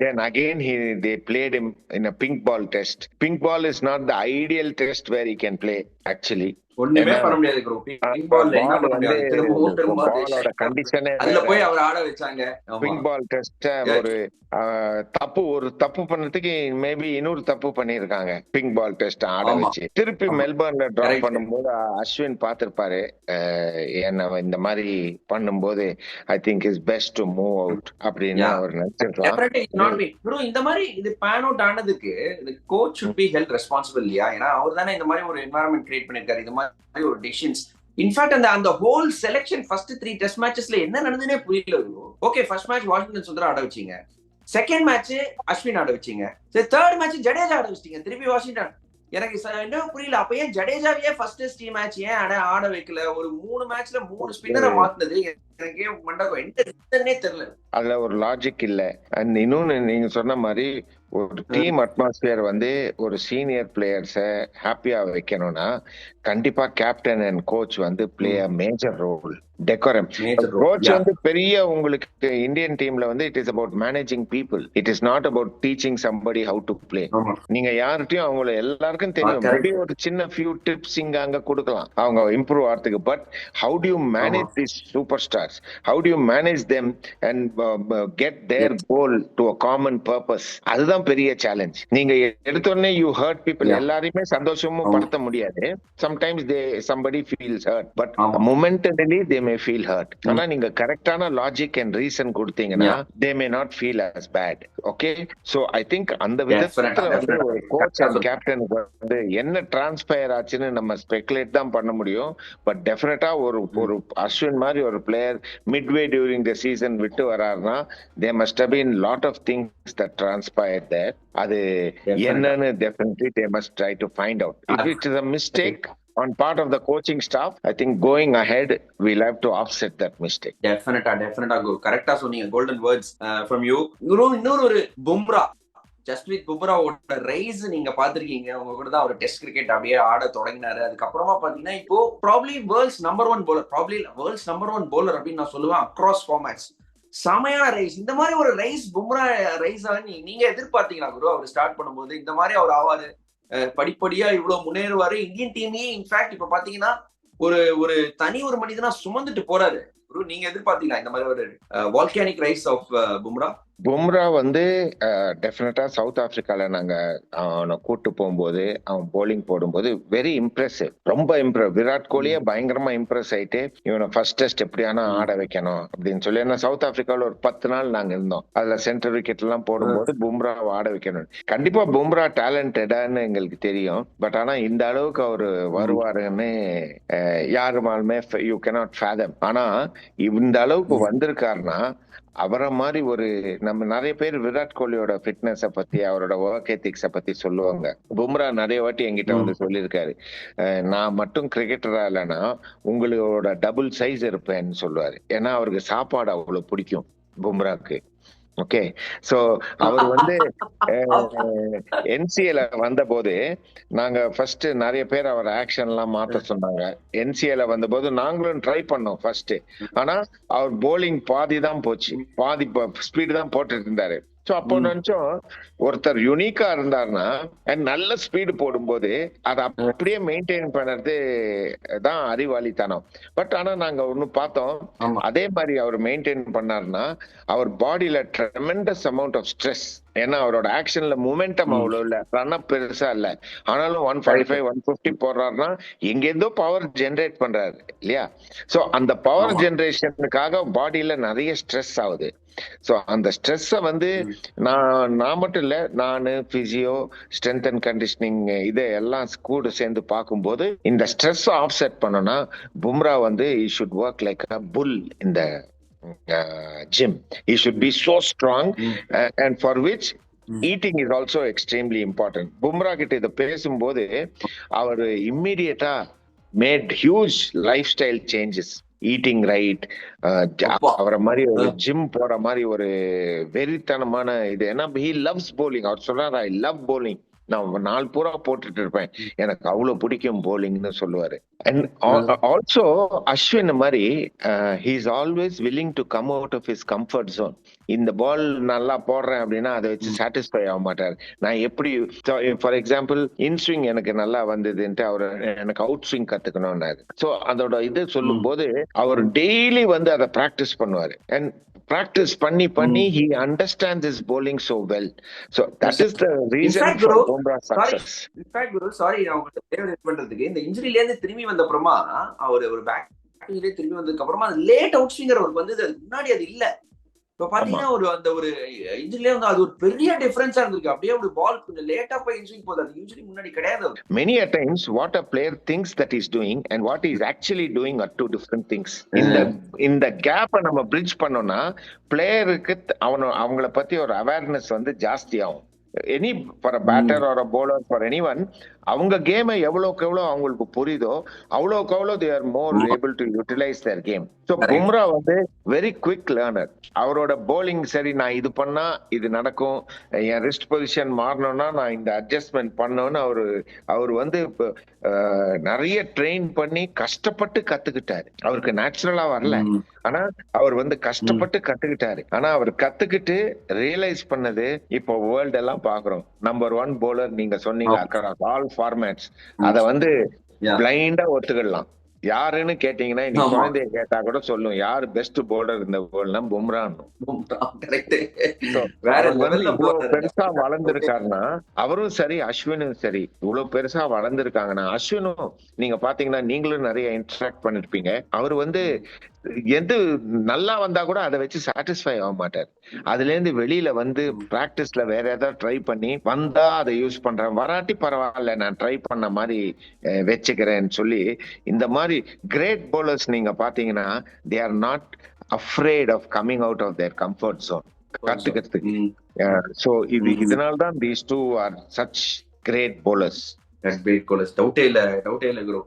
Then again they played him in a pink ball test. Pink ball is not the ideal test where he can play actually. ஒண்ணுமே பண்ண முடியாது bro. Pink பால்ல என்ன பண்ண முடியாது. திரும்ப கண்டிஷனே அதுல போய் அவர் ஆட வச்சாங்க. பிங்க் பால் டெஸ்ட் ஒரு தப்பு பண்ணதுக்கு மேபி இன்னொரு தப்பு பண்ணிருக்காங்க. பிங்க் பால் டெஸ்ட் ஆட வச்சு திருப்பி மெல்பர்ன்ல டிராப் பண்ணும்போது அஸ்வின் பாத்திருப்பாரு என்ன இந்த மாதிரி பண்ணும்போது I think is best to move out அப்படின்னு அவர் நினைச்சிருக்கலாம். இந்த மாதிரி இது பேன் அவுட் ஆனதுக்கு coach should be held responsible இல்லையா? ஏன்னா அவர் தானே இந்த மாதிரி ஒரு என்வாயரன்மெண்ட் கிரியேட் பண்ணிருக்காரு. இந்த மாதிரி ஒரு டிசிஷன்ஸ் இன்ஃபேக்ட் அந்த ஹோல் செலக்ஷன் ஃபர்ஸ்ட் 3 டெஸ்ட் மேட்சஸ்ல என்ன நடந்ததுனே புரியல. Okay, first match Washington Sundar ஆட வச்சீங்க, செகண்ட் மேட்ச் அஸ்வின் ஆட வச்சீங்க, சரி தேர்ட் மேட்ச் ஜடேஜா ஆட வச்சிட்டீங்க திருப்பி வாஷிங்டன். எனக்கு என்ன புரியல, அப்ப ஏன் ஜடேஜாவையே ஃபர்ஸ்ட் டெஸ்ட் மேட்ச் ஏன் ஆட வைக்கல? ஒரு 3 மேட்ச்ல 3 ஸ்பின்னரை மாத்துனது எனக்கே மண்டபம் என்ன தெரியல. அதுல ஒரு லாஜிக் இல்ல. அண்ட் இன்னொன்னு நீங்க சொன்ன மாதிரி ஒரு டீம் அட்மாஸ்பியர் வந்து ஒரு சீனியர் பிளேயர்ஸ ஹாப்பியா வைக்கணும்னா கண்டிப்பா கேப்டன் அண்ட் கோச் வந்து play a major role. Decorum. Coach வந்து பெரிய உங்களுக்கு இந்தியன் டீம்ல வந்து it is about managing people. It is not about teaching somebody how to play. நீங்க யார்கிட்டயும் அவங்கள எல்லாருக்கும் தெரியும். ஒரு சின்ன ஃபியூ டிப்ஸ் இங்க அங்க கொடுக்கலாம் அவங்க இம்ப்ரூவ் ஆகிறதுக்கு. But how do you manage this super stars? How do you manage them and get their goal to a common purpose? அதுதான் பெரிய சேலஞ்ச். நீங்க எடுத்தோடனே யூ ஹர்ட் பீப்புள். எல்லாரையுமே சந்தோஷமும் படுத்த முடியாது. sometimes somebody feels hurt but momentarily they may feel hurt. ஆனா நீங்க கரெக்டான லாஜிக் அண்ட் ரீசன் கொடுத்தீங்கன்னா they may not feel as bad. okay, so I think அந்த விதத்துல வந்து ஒரு கோச் அண்ட் கேப்டன் வந்து என்ன டிரான்ஸ்பயர் ஆச்சுன்னு நம்ம ஸ்பெகுலேட் தான் பண்ண முடியும். பட் டெஃபினட்டா ஒரு அஸ்வின் மாதிரி ஒரு player Midway during the season விட்டு வராருன்னா there must have been lot of things that transpired there. அது என்னன்னு definitely they must try to find out. If it is a mistake on part of the coaching staff, I think going ahead we'll have to offset that mistake. Definitely go. கரெக்ட்டா சொன்னீங்க. golden words from you. இன்னொரு Bumrah, Jasprit பும்ராவோட rice நீங்க பாத்திருக்கீங்க. உங்க கூட தான் அவர் test cricket அப்படியே ஆட தொடங்கினாரு. அதுக்கப்புறமா பாத்தீங்கன்னா இப்போ ப்ராபப்லி வேர்ல்ட்ஸ் நம்பர் 1 bowler அப்படின்னு நான் சொல்லுவேன் அக்ராஸ் ஃபார்மேட்ஸ். செமையான ரைஸ். இந்த மாதிரி ஒரு ரைஸ் பும்ரா ரைஸ் நீங்க எதிர்பார்த்தீங்களா குரு? அவர் ஸ்டார்ட் பண்ணும்போது இந்த மாதிரி அவர் ஆவாரு, படிப்படியா இவ்வளவு முன்னேறுவாரு, இந்தியன் டீமே இன்ஃபேக்ட் இப்ப பாத்தீங்கன்னா ஒரு தனி ஒரு மனிதனா சுமந்துட்டு போறாரு. குரு. நீங்க எதிர்பார்த்தீங்களா இந்த மாதிரி ஒரு volcanic rise of Bumrah? Bumrah வந்து டெஃபினட்டா சவுத் ஆப்பிரிக்கால நாங்க அவனை கூட்டு போகும்போது அவன் போலிங் போடும்போது வெரி இம்ப்ரெசிவ், ரொம்ப விராட் கோலியே பயங்கரமா இம்ப்ரெஸ் ஆயிட்டு இவனை ஃபர்ஸ்ட் டெஸ்ட் எப்படியானா ஆட வைக்கணும் அப்படின்னு சொல்லி. ஏன்னா சவுத் ஆப்பிரிக்கால ஒரு 10 நாள் நாங்க இருந்தோம். அதுல சென்டர் விக்கெட் எல்லாம் போடும்போது பும்ராவை ஆட வைக்கணும். கண்டிப்பா பும்ரா டேலண்டடான்னு எங்களுக்கு தெரியும். பட் ஆனா இந்த அளவுக்கு அவரு வருவாருன்னு யாருமாலுமே யூ கேனாட் ஃபேதம். ஆனா இந்த அளவுக்கு வந்திருக்காருன்னா அவரை மாதிரி ஒரு நம்ம நிறைய பேர் விராட் கோலியோட ஃபிட்னஸ பத்தி அவரோட ஒர்க் எத்திக்ஸ பத்தி சொல்லுவாங்க. பும்ரா நிறைய வாட்டி என்கிட்ட வந்து சொல்லியிருக்காரு, நான் மட்டும் கிரிக்கெட்டரா இல்லைன்னா உங்களோட டபுள் சைஸ் இருப்பேன்னு சொல்லுவாரு. ஏன்னா அவருக்கு சாப்பாடு அவ்வளவு பிடிக்கும் பும்ராக்கு. ஓகே, சோ அவர் வந்து என்சிஏல வந்த போது நாங்க ஃபர்ஸ்ட் நிறைய பேர் அவர் ஆக்ஷன் எல்லாம் மாத்த சொன்னாங்க. என்சிஏல வந்த போது நாங்களும் ட்ரை பண்ணோம் ஃபர்ஸ்ட். ஆனா அவர் போலிங் பாதி தான் போச்சு, பாதி ஸ்பீடு தான் போட்டுட்டு இருந்தாரு. சோ அப்போ நினைச்சோம் ஒருத்தர் யூனிக்கா இருந்தாருன்னா நல்ல ஸ்பீடு போடும்போது அதை அப்படியே மெயின்டைன் பண்ணது தான் அறிவாளித்தனம். பட் ஆனா நாங்க ஒண்ணு பார்த்தோம், அதே மாதிரி அவர் மெயின்டைன் பண்ணாருன்னா அவர் பாடியில ட்ரெமெண்டஸ் அமௌண்ட் ஆஃப் ஸ்ட்ரெஸ். ஏன்னா அவரோட ஆக்ஷன்ல மூமெண்டம் அவ்வளவு இல்ல, ரன் அப் பெருசா இல்ல. ஆனாலும் 145 150 போடுறாருன்னா எங்கேருந்தோ பவர் ஜெனரேட் பண்றாரு இல்லையா? சோ அந்த பவர் ஜெனரேஷனுக்காக பாடியில நிறைய ஸ்ட்ரெஸ் ஆகுது. சோ அந்த ஸ்ட்ரெஸ்ஸ வந்து நான் மட்டும் இல்ல, நானு பிசியோ, ஸ்ட்ரென்த் அண்ட் கண்டிஷனிங் இதை எல்லாம் கூட சேர்ந்து பார்க்கும்போது இந்த ஸ்ட்ரெஸ் ஆஃப்செட் பண்ணனா பும்ரா வந்து he should work like a bull in the gym. He should be so strong and for which eating is also extremely important. Bumrah கிட்ட இதை பேசும்போது அவர் இம்மிடியட்டா made huge lifestyle changes. Eating right, அவரை மாதிரி ஒரு ஜிம் போற மாதிரி ஒரு வெறித்தனமான இது. ஏன்னா he loves bowling. அவர் சொல்றாரு I love bowling, நான் நாள் பூரா போட்டுட்டு இருப்பேன், எனக்கு அவ்வளவு பிடிக்கும் போலிங்னு சொல்லுவாரு. அண்ட் ஆல்சோ அஸ்வின் மாதிரி he is always willing to come out of his comfort zone. இந்த பால் நல்லா போடுறேன் அப்படின்னா அதை வச்சு சாட்டிஸ்ஃபை ஆக மாட்டார். நான் எப்படி ஃபார் எக்ஸாம்பிள் இன்ஸ்விங் எனக்கு நல்லா வந்ததுன்ட்டு அவர் எனக்கு அவுட் ஸ்விங் கத்துக்கணும்னாரு. சோ அதோட இது சொல்லும் போது அவர் டெய்லி வந்து அதை பிராக்டிஸ் பண்ணுவாரு. அண்ட் practice பண்ணி he understands his bowling so well. So that is the reason for Bumrah's success. In fact guru, sorry நான் உங்களுக்கு டேவிட் பண்றதுக்கு, இந்த இன்ஜுரில இருந்து திரும்பி வந்த அப்புறமா அவர் ஒரு பேட்டிங்ல திரும்பி வந்ததுக்கு அப்புறமா லேட் அவுட் ஸ்விங்கர் அவருக்கு வந்து அதுக்கு முன்னாடி அது இல்ல. இப்ப பாத்தீங்கன்னா ஒரு அந்த ஒரு இன்ஜுரில வந்து அது ஒரு பெரிய டிஃபரன்ஸா இருந்திருக்கு. அப்படியே ஒரு பால் கொஞ்சம் லேட்டா போய் இன்ஜுரி போகுது, அது இன்ஜுரி முன்னாடி கிடையாது. Many a times what a player thinks that he's doing and what he is actually doing are two different things. இந்த கேப்பை நம்ம பிரிட்ஜ் பண்ணோம்னா பிளேயருக்கு அவங்கள பத்தி ஒரு அவேர்னஸ் வந்து ஜாஸ்தி ஆகும். Any for a batter or a bowler for anyone, அவங்க கேமை எவ்வளவுக்கு எவ்வளவு அவங்களுக்கு புரியுதோ அவ்வளவுக்கு அவ்வளவு they are more able to utilize their game. So Bumrah வந்து வெரி குவிக் லேர்னர். அவரோட bowling சரி, நான் இது பண்ணா இது நடக்கும், என் ரிஸ்ட் பொசிஷன் மாறணும்னா நான் இந்த அட்ஜஸ்ட்மெண்ட் பண்ணணும்னு அவர் வந்து நிறைய ட்ரெயின் பண்ணி கஷ்டப்பட்டு கத்துக்கிட்டாரு. அவருக்கு நேச்சுரலா வரல, ஆனா அவர் வந்து கஷ்டப்பட்டு கத்துக்கிட்டாரு. ஆனா அவர் கத்துக்கிட்டு ரியலைஸ் பண்ணது இப்போ வேர்ல்ட் எல்லாம் பாக்குறோம். நம்பர் 1 bowler நீங்க சொன்னீங்க அக்கறாஸ் ஆல் ஃபார்மேட்ஸ். அத வந்து பிளைண்டா ஒத்துக்கலாம். யாருன்னு கேட்டீங்கன்னா நீ குழந்தைய கேட்டா கூட சொல்லும் யார் பெஸ்ட் பவுலர் இந்த வேர்ல்ட்னா பும்ரான்னு. பெருசா வளர்ந்துருக்காருன்னா அவரும் சரி அஸ்வினும் சரி இவ்வளவு பெருசா வளர்ந்துருக்காங்கன்னா, அஸ்வினும் நீங்க பாத்தீங்கன்னா நீங்களும் நிறைய இன்டராக்ட் பண்ணிருப்பீங்க. அவர் வந்து எது நல்லா வந்தா கூட அதை வச்சு சாட்டிஸ்ஃபை ஆக மாட்டார். அதுல இருந்து வெளியில வந்து பிராக்டிஸ்ல வேற ஏதாவது ட்ரை பண்ணி வந்தா அதை யூஸ் பண்றேன், வராட்டி பரவாயில்ல நான் ட்ரை பண்ண மாதிரி வச்சுக்கிறேன்னு சொல்லி இந்த மாதிரி கிரேட் பவுலர்ஸ் நீங்க பாத்தீங்கன்னா they are not afraid of coming out of their comfort zone கத்துக்கிறதுக்கு. சோ இதனால்தான் these two are such great bowlers. டவுட்டே இல்ல குரு.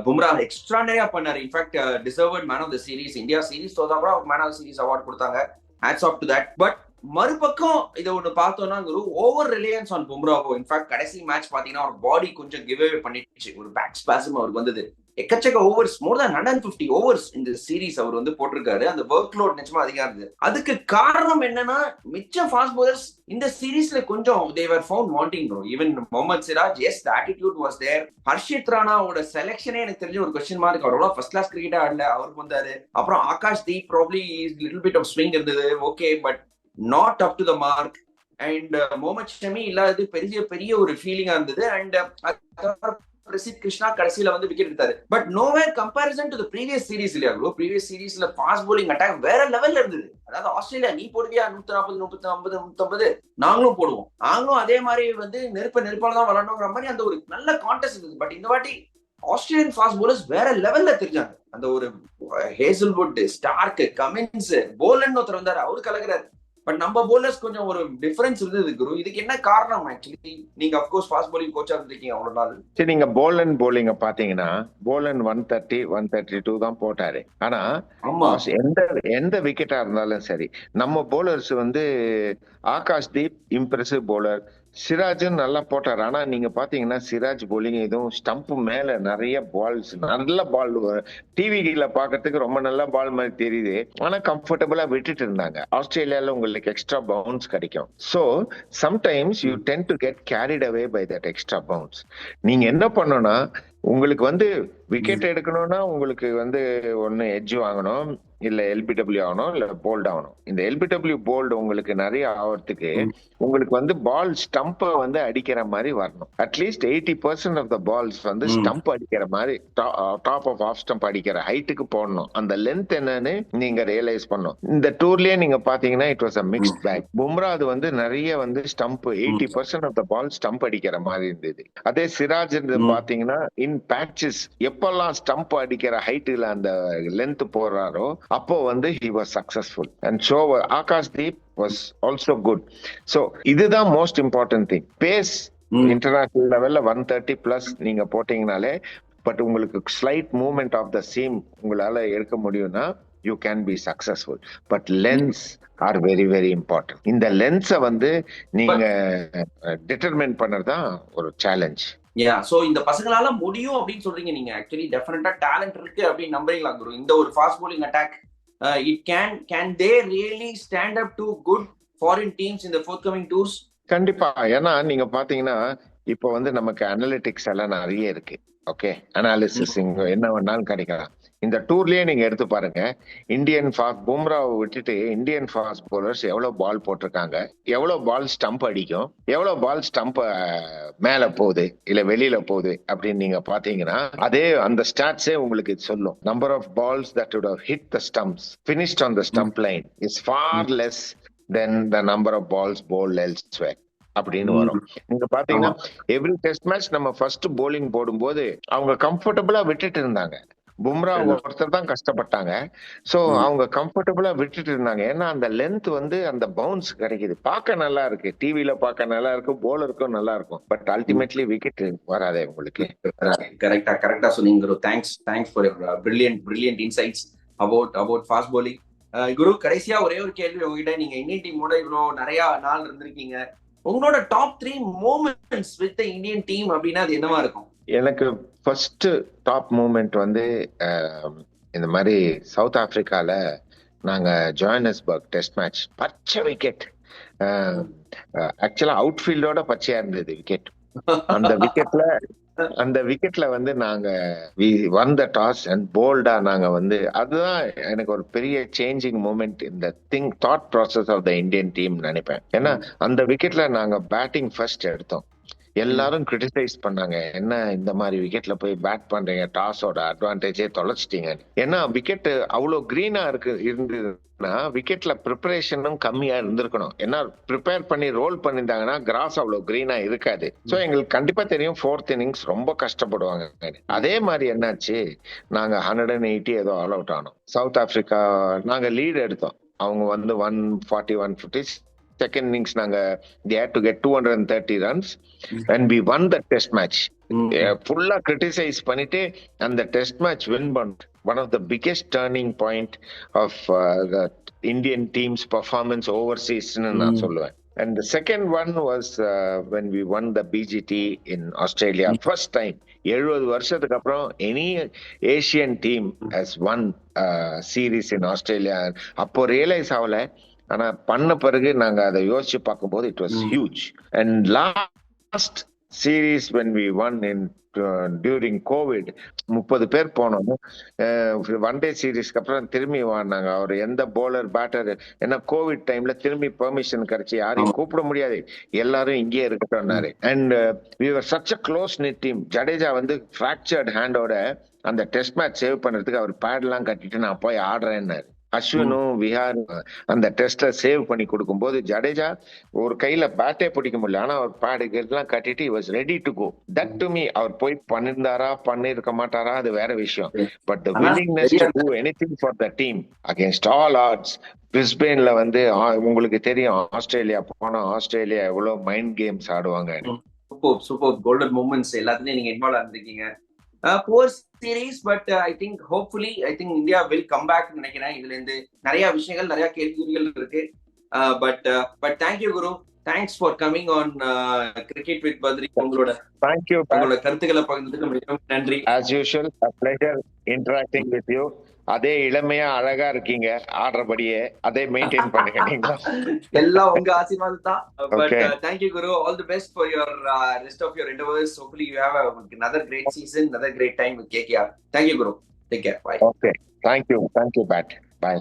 பும்ரா எக்ஸ்ட்ரானரியா பண்ணாரு. In fact deserved man of the series. India series தோதா கூட மேன் ஆஃப் சீரிஸ் அவார்ட் கொடுத்தாங்க. Hats off to that. But மறுபக்கம் இதை ஒண்ணு பார்த்தோம்னா குரு, ஓவர் ரிலையன்ஸ் ஆன் பும்ராவோ. இன்ஃபேக்ட் கடைசி மேட்ச் பாத்தீங்கன்னா அவர் பாடி கொஞ்சம் கிவ் அவே பண்ணிடுச்சு. ஒரு பேக் ஸ்பாசம் அவருக்கு வந்தது. எக்கச்சக்க ஓவர்ஸ், மோர் தேன் 150 ஓவர்ஸ் இந்த சீரீஸ் அவர் வந்து போட்டிருக்காரு. அந்த ஒர்க் லோட் நிச்சயமா அதிகம் இருந்தது. அதுக்கு காரணம் என்னன்னா, மிச்சம் ஃபாஸ்ட் பவுலர்ஸ் இந்த சீரீஸ்ல கொஞ்சம் they were found wanting bro. even Mohammed Siraj, yes the attitude was there. Harshit ராணாவோட செலக்ஷனே எனக்கு தெரிஞ்ச ஒரு கொஸ்டின் மார்க். அவரோட ஃபர்ஸ்ட் கிளாஸ் கிரிக்கெட் ஆடல, அவருக்கு வந்தாரு. அப்புறம் Akash Deep probably little bit of swing இருந்தது, okay, but not up to the mark. And Mohammed Shami இல்லாதது பெரிய பெரிய ஒரு ஃபீலிங்கா இருந்தது. அண்ட் பிரசித் கிருஷ்ணா கடைசியில வந்து விக்கெட் எடுத்தாரு. But nowhere comparison to the previous series இல்லையா ப்ரோ? ப்ரீவியஸ் சீரிஸ்ல ஃபாஸ்ட் bowling அட்டாக் வேற லெவல்ல இருந்தது. அதாவது ஆஸ்திரேலியா நீ போடுவியா 140 150 150 நாங்களும் போடுவோம், நாங்களும் அதே மாதிரி வந்து நெருப்பால தான் விளையாடணுங்கிற மாதிரி அந்த ஒரு நல்ல கான்டெஸ்ட் இருந்தது. பட் இந்த வாட்டி ஆஸ்திரேலியன் ஃபாஸ்ட் bowlers வேற லெவல்ல தெரிஞ்சாங்க. அந்த ஒரு ஹேசல்வுட், ஸ்டார்க், கமின்ஸ், போலன் ஒருத்தர் வந்தாரு, அவரு கலக்குறாரு. பட் நம்ம போலர்ஸ் கொஞ்சம் ஒரு டிஃபரன்ஸ் இருந்தது குரு. இதுக்கு என்ன காரணம்? ஆக்சுவலி நீங்க அப்கோர்ஸ் ஃபாஸ்ட் bowling கோச்சா இருந்திருக்கீங்க அவ்வளவு நாள். சரி, நீங்க போலன் போலிங்க பாத்தீங்கன்னா போலன் 130 132 தான் போட்டாரு. ஆனா எந்த விக்கெட்டா இருந்தாலும் சரி, நம்ம போலர்ஸ் வந்து ஆகாஷ் தீப் இம்ப்ரெசிவ் போலர், சிராஜும் நல்லா போட்டார். ஆனா நீங்க பாத்தீங்கன்னா சிராஜ் போலிங் எதுவும் ஸ்டம்ப் மேல நிறைய பால்ஸ், நல்ல பால் டிவில பாக்கிறதுக்கு ரொம்ப நல்ல பால் மாதிரி தெரியுது. ஆனா கம்ஃபர்டபுளா விட்டுட்டு இருந்தாங்க. ஆஸ்திரேலியால உங்களுக்கு எக்ஸ்ட்ரா பவுன்ஸ் கிடைக்கும். So sometimes you tend to get carried away by that extra bounce. நீங்க என்ன பண்ணணும்னா, உங்களுக்கு வந்து விக்கெட் எடுக்கணும்னா உங்களுக்கு வந்து ஒன்னு எட்ஜ் வாங்கணும், இல்ல எல்பிடபிள்யூ ஆகணும், இல்ல போல்ட் ஆகணும். இந்த எல்பிடபிள்யூ போல்டு உங்களுக்கு நிறைய ஆகிறதுக்கு உங்களுக்கு வந்து பால் ஸ்டம்ப் வந்து அடிக்கிற மாதிரி வரணும். அட்லீஸ்ட் 80% ஆஃப் த பால்ஸ் வந்து ஸ்டம்ப் அடிக்கிற மாதிரி, டாப் ஆஃப் ஆஃப் ஸ்டம்ப் அடிக்கிற ஹைட்டுக்கு போடணும். அந்த லென்த் என்னன்னு நீங்க ரியலைஸ் பண்ணணும். இந்த டூர்லயே நீங்க பாத்தீங்கன்னா it was a mixed bag. Bumrah அது வந்து நிறைய வந்து stump 80% of the ball stump அடிக்கிற மாதிரி இருந்தது. அதே சிராஜ் பாத்தீங்கன்னா இன் பேட்சஸ் எப்பெல்லாம் ஸ்டம்ப் அடிக்கிற ஹைட்ல அந்த லென்த் போடுறாரோ அப்போ வந்து he was successful. and so Akash Deep was also good. so இதுதான் most important thing. pace international லெவல்ல 130 plus நீங்க போட்டீங்கனாலே, பட் உங்களுக்கு slight movement off the seam உங்களால எடுக்க முடியும்னா you can be successful. but lens are very very important. இந்த லென்ஸை வந்து நீங்க டிட்டர்மைன் பண்ணதான் ஒரு சேலஞ்ச். சோ இந்த பசங்களால முடியும் அப்படின்னு சொல்றீங்க நீங்க. ஆக்சுவலி டெஃபினட்டா டேலண்ட் இருக்கு அப்படின்னு நம்புறீங்களா குரு? இந்த ஒரு fast bowling attack it can they really stand up to good foreign teams in the forthcoming tours? கண்டிப்பா. ஏன்னா நீங்க பாத்தீங்கன்னா இப்போ வந்து நமக்கு அனலிட்டிக்ஸ் எல்லாம் நிறைய இருக்கு. ஓகே, அனாலிசிஸ் என்ன வேணாலும் கிடைக்கலாம். இந்த டூர்லயே நீங்க எடுத்து பாருங்க, இந்தியன் ஃபாஸ்ட் பும்ராவை விட்டுட்டு இந்தியன் ஃபாஸ்ட் பவுலர்ஸ் எவ்வளவு பால் போட்டிருக்காங்க, எவ்வளவு பால் ஸ்டம்ப் அடிக்கும், எவ்வளவு பால் ஸ்டம்ப் மேல போகுது இல்ல வெளியில போகுது அப்படின்னு நீங்க பாத்தீங்கன்னா அதே அந்த ஸ்டாட்ஸே உங்களுக்கு சொல்லும். Number of balls that would have hit the stumps finished on the stump line is far less than the number of balls bowled elsewhere அப்படின்னு வரும். நீங்க பாத்தீங்கன்னா எவ்ரி டெஸ்ட் மேட்ச் நம்ம ஃபர்ஸ்ட் போலிங் போடும்போது அவங்க கம்ஃபர்டபுளா விட்டுட்டு இருந்தாங்க. பும்ரா ஒருத்தர் தான் கஷ்டப்பட்டாங்க. சோ அவங்க கம்ஃபர்டபுளா விட்டுட்டு இருந்தாங்க. ஏன்னா அந்த லென்த் வந்து அந்த பவுன்ஸ் கிடைக்குது. பார்க்க நல்லா இருக்கு, டிவில பார்க்க நல்லா இருக்கு, போலருக்கும் நல்லா இருக்கும். பட் அல்டிமேட்லி விக்கெட் வராதே உங்களுக்கு. கரெக்டா சொன்னீங்க. Thanks for your brilliant insights about fast bowling. குரு, கடைசியா ஒரே ஒரு கேள்வி உங்ககிட்ட. நீங்க இந்தியன் டீமோட இவ்வளவு நிறைய நாள் இருந்திருக்கீங்க, உங்களோட top 3 moments with the Indian team அப்படின்னா அது என்னவா இருக்கும்? எனக்கு ஃபர்ஸ்ட் டாப் மூமெண்ட் வந்து இந்த மாதிரி சவுத் ஆப்பிரிக்கால நாங்க ஜோஹானஸ்பர்க் டெஸ்ட் மேட்ச், பச்சை விக்கெட். ஆக்சுவலா அவுட்ஃபீல்டோட பச்சையா இருந்தது விக்கெட். அந்த விக்கெட்ல வந்து நாங்க won the toss and போல்டா நாங்க வந்து, அதுதான் எனக்கு ஒரு பெரிய சேஞ்சிங் மூமெண்ட் இந்த thought process of the Indian team நினைப்பேன். ஏன்னா அந்த விக்கெட்ல நாங்க பேட்டிங் ஃபர்ஸ்ட் எடுத்தோம். எல்லாரும் கிரிட்டிசைஸ் பண்ணாங்க, என்ன இந்த மாதிரி விக்கெட்ல போய் பேட் பண்றீங்க, டாஸோட அட்வான்டேஜே தொலைச்சிட்டீங்க. ஏன்னா விக்கெட் அவ்வளவு கிரீனா இருந்ததுன்னா விக்கெட்ல ப்ரிப்பரேஷனும் கம்மியா இருந்திருக்கணும். ஏன்னா ப்ரிப்பேர் பண்ணி ரோல் பண்ணிருந்தாங்கன்னா கிராஸ் அவ்வளவு கிரீனா இருக்காது. சோ எங்களுக்கு கண்டிப்பா தெரியும் 4th இன்னிங்ஸ் ரொம்ப கஷ்டப்படுவாங்க. அதே மாதிரி என்னாச்சு, நாங்க 180 ஏதோ ஆல் அவுட் ஆனோம். சவுத் ஆப்பிரிக்கா நாங்க லீட் எடுத்தோம், அவங்க வந்து 140 150. second innings நாங்க they had to get 230 runs and we won the test match. ஃபுல்லா கிரிட்டிசைஸ் பண்ணிட்டு அந்த டெஸ்ட் மேட்ச் வின் பண்ணோம். one of the biggest turning point of the Indian team's performance overseas னு நான் சொல்லுவேன். And the second one was when we won the BGT in Australia. First time. 70 வருஷத்துக்கு அப்புறம் any Asian team has won series in Australia. அப்போ realise ஆகல. ஆனா பண்ண பிறகு நாங்க அதை யோசிச்சு பார்க்கும்போது it was huge. And last series when we won in during COVID 30 பேர் போனோம். ஒன் டே சீரீஸ்க்கு அப்புறம் திரும்பி வாங்க. அவர் எந்த போலர் பேட்டர், ஏன்னா கோவிட் டைம்ல திரும்பி பெர்மிஷன் கிடைச்சி யாரையும் கூப்பிட முடியாது, எல்லாரும் இங்கே இருக்கட்டோம்னாரு. And we were such a close knit team. Jadeja வந்து ஃபிராக்சர்ட் ஹேண்டோட அந்த டெஸ்ட் மேட்ச் சேவ் பண்றதுக்கு அவர் பேட் எல்லாம் கட்டிட்டு நான் போய் ஆடுறேன்னாரு. அஸ்வினும் விஹார் அந்த டெஸ்ட சேவ் பண்ணி கொடுக்கும் போது ஜடேஜா ஒரு கையில பேட்டே பிடிக்க முடியல, ஆனா அவர் பேடுக்கு எல்லாம் கட்டிட்டு he was ready to go. That to me, அவர் போய் பண்ணிருந்தாரா பண்ணிருக்க மாட்டாரா அது வேற விஷயம். But the willingness to do anything for the team against all odds. பிரிஸ்பேன்ல வந்து உங்களுக்கு தெரியும், ஆஸ்திரேலியா போனா ஆஸ்திரேலியா எவ்வளவு மைண்ட் கேம்ஸ் ஆடுவாங்க. சூப்பர் கோல்டன் மூமெண்ட்ஸ் எல்லாத்துலயும் நீங்க involve ஆயிருக்கீங்க. poor series, but I think hopefully India will come back நினைக்கிறேன். இதுல இருந்து நிறைய விஷயங்கள் நிறைய கேள்விகள் இருக்கு. but thank you Guru, thanks for coming on cricket with Badri. உங்களோட கருத்துக்களை பகிர்ந்ததுக்கு மிகவும் நன்றி. As usual, a pleasure interacting with you. அதே இளமையா அழகா இருக்கீங்க, ஆடுறபடியே அதே மெயின்டைன் பண்ணுங்க. நீங்க எல்லாம் உங்க ஆசீர்வாதம் தான். But thank you Guru, all the best for your rest of your endeavors. Hopefully you have another great season, another great time with KKR. Thank you Guru, take care, bye. Okay, thank you Bat, bye.